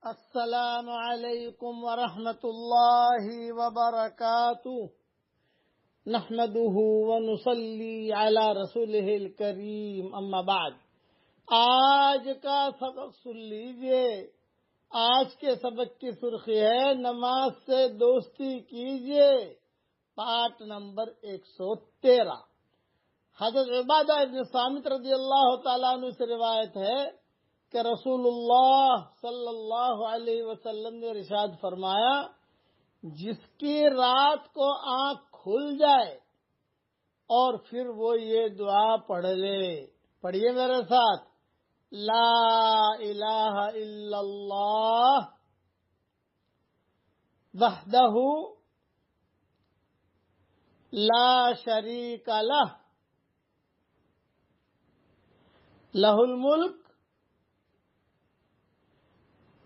السلام علیکم ورحمۃ اللہ وبرکاتہ نحمده ونصلی علی رسولہ الکریم اما بعد۔ آج کا سبق سن لیجئے۔ آج کے سبق کی سرخی ہے نماز سے دوستی کیجئے، پارٹ نمبر 113۔ حضرت عبادہ ابن صامت رضی اللہ تعالیٰ عنہ سے روایت ہے کہ رسول اللہ صلی اللہ علیہ وسلم نے ارشاد فرمایا، جس کی رات کو آنکھ کھل جائے اور پھر وہ یہ دعا پڑھ لے، پڑھیے میرے ساتھ، لا الہ الا اللہ وحدہ لا شریک لہ، لہ الملک